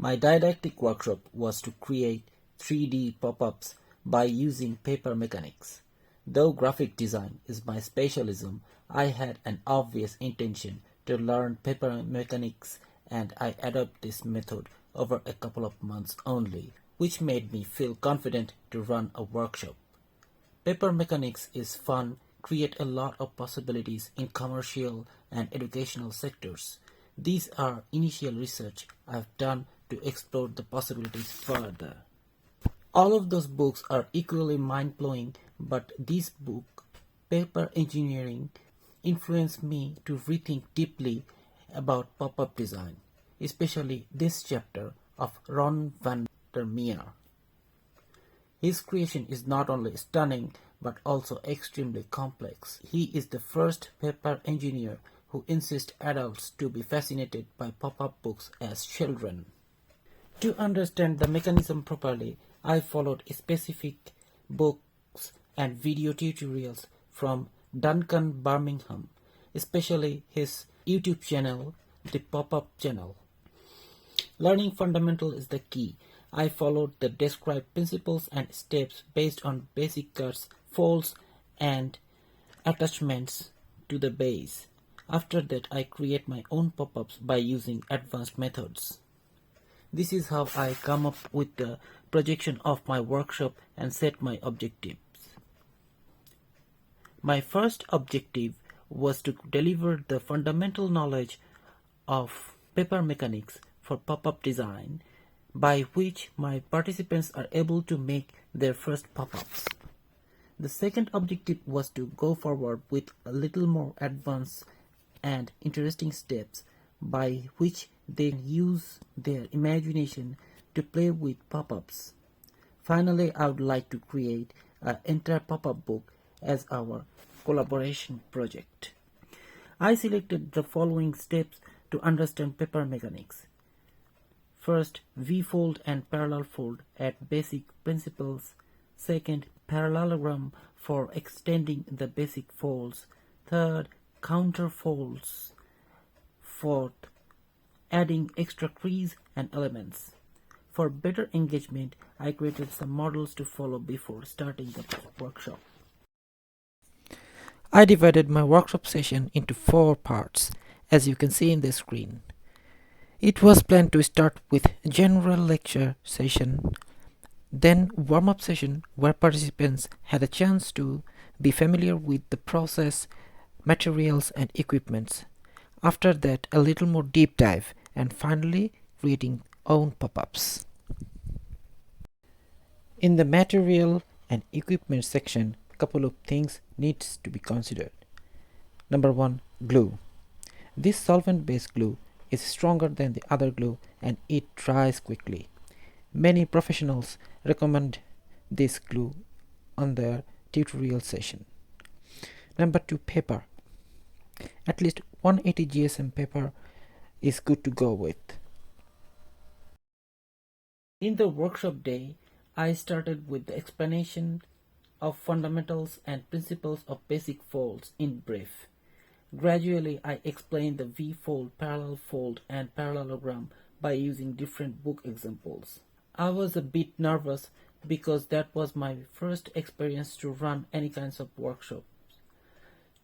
My didactic workshop was to create 3D pop-ups by using paper mechanics. Though graphic design is my specialism, I had an obvious intention to learn paper mechanics, and I adopted this method over a couple of months only, which made me feel confident to run a workshop. Paper mechanics is fun, create a lot of possibilities in commercial and educational sectors. These are initial research I've done to explore the possibilities further. All of those books are equally mind-blowing, but this book, Paper Engineering, influenced me to rethink deeply about pop-up design, especially this chapter of Ron van der Meer. His creation is not only stunning but also extremely complex. He is the first paper engineer who insists adults to be fascinated by pop-up books as children. To understand the mechanism properly, I followed specific books and video tutorials from Duncan Birmingham, especially his YouTube channel, the Pop-Up Channel. Learning fundamental is the key. I followed the described principles and steps based on basic cuts, folds, and attachments to the base. After that, I create my own pop-ups by using advanced methods. This is how I come up with the projection of my workshop and set my objectives. My first objective was to deliver the fundamental knowledge of paper mechanics for pop-up design, by which my participants are able to make their first pop-ups. The second objective was to go forward with a little more advanced and interesting steps by which they use their imagination to play with pop-ups. Finally, I would like to create an entire pop-up book as our collaboration project. I selected the following steps to understand paper mechanics. First, V-fold and parallel fold at basic principles. Second, parallelogram for extending the basic folds. Third, counter folds. Fourth, adding extra crease and elements. For better engagement, I created some models to follow before starting the workshop. I divided my workshop session into 4 parts, as you can see in the screen. It was planned to start with general lecture session, then warm-up session where participants had a chance to be familiar with the process, materials and equipments. After that, a little more deep dive, and finally creating own pop-ups. In the material and equipment section, a couple of things needs to be considered. Number 1, glue. This solvent-based glue is stronger than the other glue and it dries quickly. Many professionals recommend this glue on their tutorial session. Number 2, paper. At least 180 GSM paper is good to go with. In the workshop day, I started with the explanation of fundamentals and principles of basic folds in brief. Gradually, I explained the V-fold, parallel fold, and parallelogram by using different book examples. I was a bit nervous because that was my first experience to run any kinds of workshops.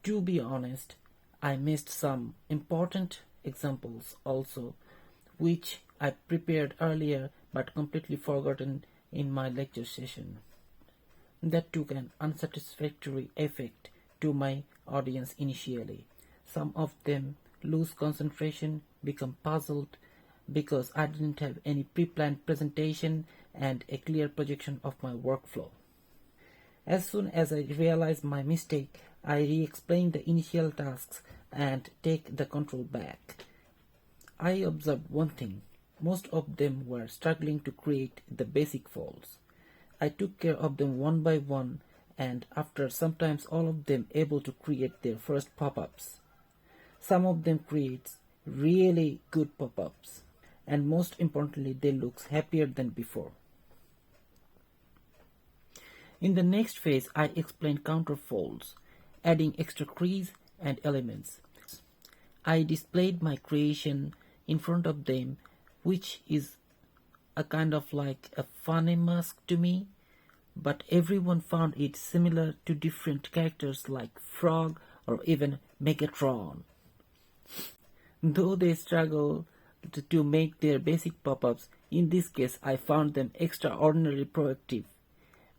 To be honest, I missed some important examples also, which I prepared earlier but completely forgotten in my lecture session. That took an unsatisfactory effect to my audience initially. Some of them lose concentration, become puzzled because I didn't have any pre-planned presentation and a clear projection of my workflow. As soon as I realized my mistake, I re-explained the initial tasks and take the control back. I observed one thing. Most of them were struggling to create the basic folds. I took care of them one by one, and after sometimes all of them able to create their first pop-ups. Some of them create really good pop-ups, and most importantly, they look happier than before. In the next phase, I explained counter folds, adding extra crease and elements. I displayed my creation in front of them, which is a kind of like a funny mask to me, but everyone found it similar to different characters like Frog or even Megatron. Though they struggle to make their basic pop-ups, in this case I found them extraordinarily proactive.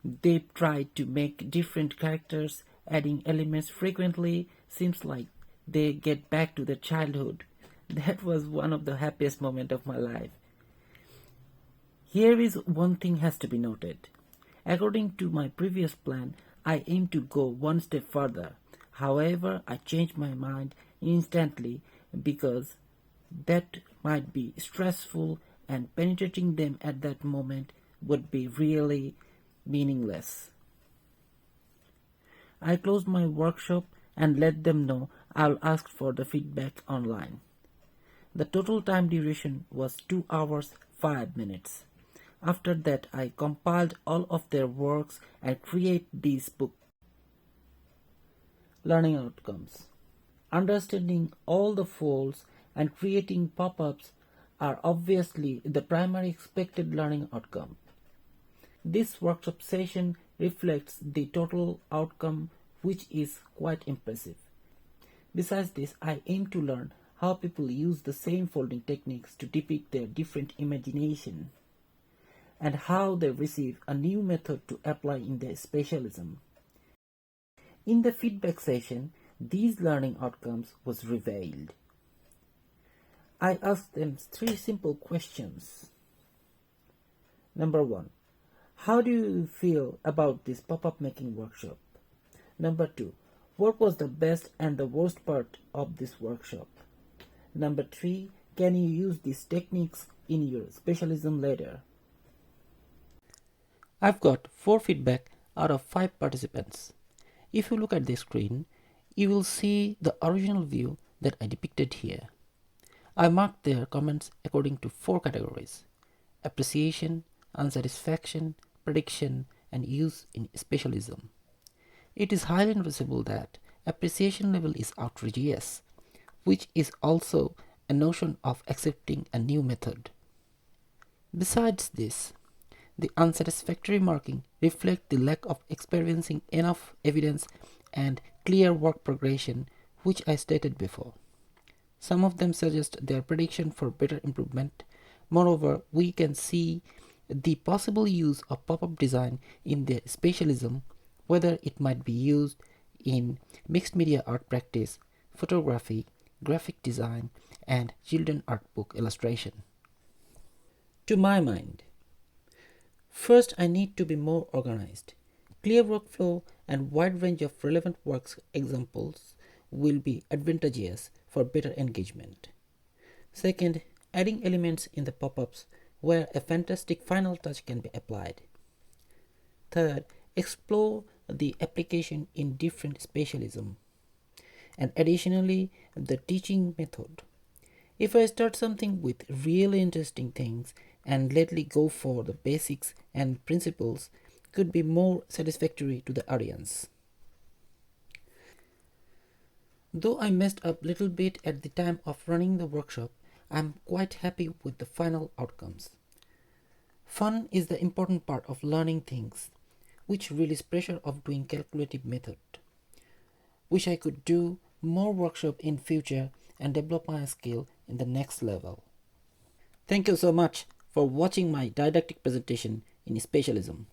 They tried to make different characters, adding elements frequently. Seems like they get back to their childhood. That was one of the happiest moments of my life. Here is one thing has to be noted. According to my previous plan, I aimed to go one step further. However, I changed my mind instantly because that might be stressful and penetrating them at that moment would be really meaningless. I closed my workshop and let them know I'll ask for the feedback online. The total time duration was 2 hours 5 minutes. After that, I compiled all of their works and create these book. Learning outcomes. Understanding all the folds and creating pop-ups are obviously the primary expected learning outcome. This workshop session reflects the total outcome, which is quite impressive. Besides this, I aim to learn how people use the same folding techniques to depict their different imagination, and how they receive a new method to apply in their specialism. In the feedback session, these learning outcomes was revealed. I asked them 3 simple questions. Number 1. How do you feel about this pop-up making workshop? Number 2. What was the best and the worst part of this workshop? Number 3. Can you use these techniques in your specialism later? I've got 4 feedback out of 5 participants. If you look at the screen, you will see the original view that I depicted here. I marked their comments according to 4 categories: appreciation, unsatisfaction, prediction, and use in specialism. It is highly noticeable that appreciation level is outrageous, which is also a notion of accepting a new method. Besides this, the unsatisfactory marking reflect the lack of experiencing enough evidence and clear work progression, which I stated before. Some of them suggest their prediction for better improvement. Moreover, we can see the possible use of pop-up design in their specialism, whether it might be used in mixed media art practice, photography, graphic design, and children art book illustration. To my mind, first I need to be more organized. Clear workflow and wide range of relevant works examples will be advantageous for better engagement. Second, adding elements in the pop-ups where a fantastic final touch can be applied. Third, explore the application in different specialism. And additionally, the teaching method. If I start something with really interesting things and lately go for the basics and principles, could be more satisfactory to the audience. Though I messed up little bit at the time of running the workshop, I'm quite happy with the final outcomes. Fun is the important part of learning things, which release pressure of doing calculative method. Wish I could do more workshop in future and develop my skill in the next level. Thank you so much for watching my didactic presentation in specialism.